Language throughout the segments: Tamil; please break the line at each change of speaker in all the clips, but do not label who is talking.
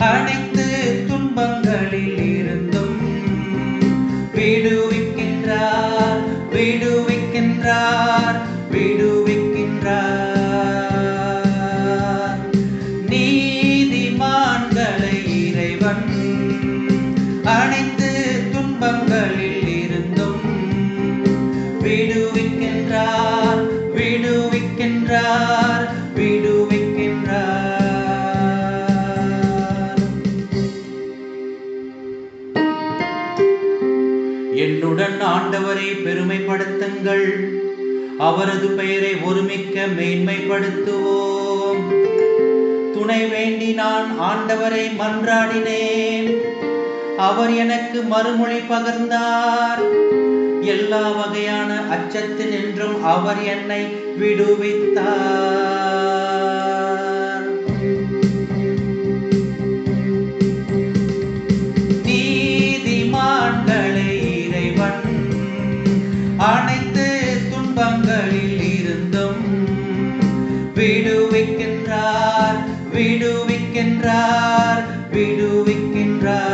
அனைத்து துன்பங்களில் இருந்தும் விடுவிக்கின்றார் விடுவிக்கின்றார் விடுவிக்கின்றார். நீதிமான்களை இறைவன் அனைத்து துன்பங்களில் இருந்தும் விடுவிக்கின்றார் விடுவிக்கின்றார் விடுவிக்கின்றார். என்னுடன் ஆண்டவரை பெருமைப்படுத்துங்கள், அவரது பெயரை ஒருமிக்க மேன்மைப்படுத்துவோம். துணை வேண்டி நான் ஆண்டவரை மன்றாடினேன், அவர் எனக்கு மறுமொழி பகர்ந்தார். எல்லா வகையான அச்சத்தினின்றும் அவர் என்னை விடுவித்தார். நீதிமான்களை இறைவன் அனைத்து துன்பங்களில் இருந்தும் விடுவிக்கின்றார் விடுவிக்கின்றார் விடுவிக்கின்றார்.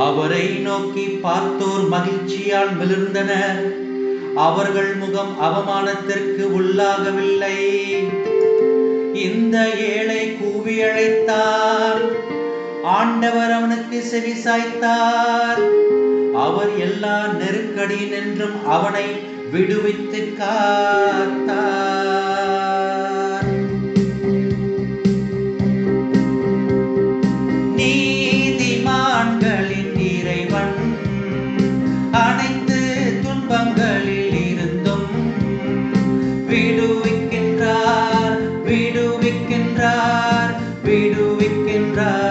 அவரை நோக்கி பார்த்தோர் மகிழ்ச்சியால் மிளிர்ந்தனர், அவர்கள் முகம் அவமானத்திற்கு உள்ளாகவில்லை. இந்த ஏழை கூவி அழைத்தான், ஆண்டவர் அவனுக்கு செவி சாய்த்தார். அவர் எல்லா நெருக்கடியினின்றும் அவனை விடுவித்து காத்தார். நீதிமான்களின் இறைவன் அனைத்து துன்பங்களில் இருந்தும் விடுவிக்கின்றார் விடுவிக்கின்றார் விடுவிக்கின்றார்.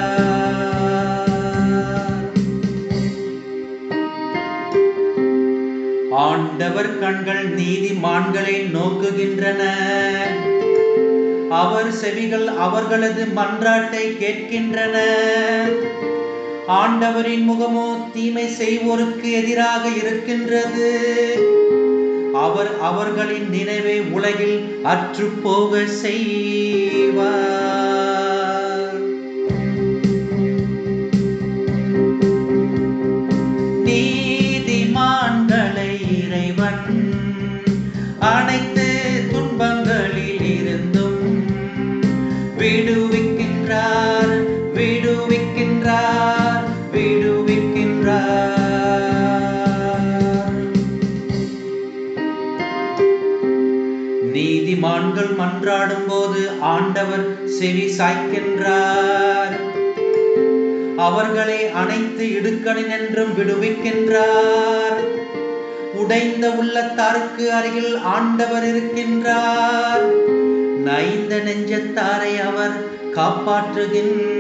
ஆண்டவர் கண்கள் நீதிமான்களை நோக்குகின்றன, அவர் செவிகள் அவர்களது மன்றாட்டை கேட்கின்றன. ஆண்டவரின் முகமோ தீமை செய்வோருக்கு எதிராக இருக்கின்றது, அவர் அவர்களின் நினைவை உலகில் அற்றுப்போக செய்வார். நீதிமான்களை இறைவன் அனைத்து துன்பங்களில் இருந்தும் விடுவிக்கின்றார் விடுவிக்கின்றார் விடுவிக்கின்றார். நீதிமான்கள் மன்றாடும் போது ஆண்டவர் செவி சாய்க்கின்றார், அவர்களை அனைத்து இடுக்கணினின்றும் விடுவிக்கின்றார். உடைந்த உள்ளத்தாருக்கு அருகில் ஆண்டவர் இருக்கின்றார், நைந்த நெஞ்சத்தாரை அவர் காப்பாற்றுகின்றார்.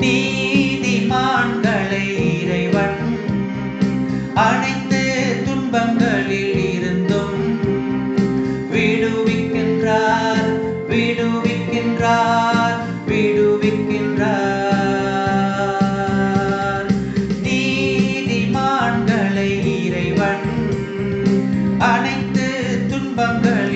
நீதிமான்களை இறைவன் அனைத்து துன்பங்களில் இருந்தும் விடுவிக்கின்றார் விடுவிக்கின்றார் விடுவிக்கின்றார். நீதிமான்களை இறைவன் அனைத்து துன்பங்கள்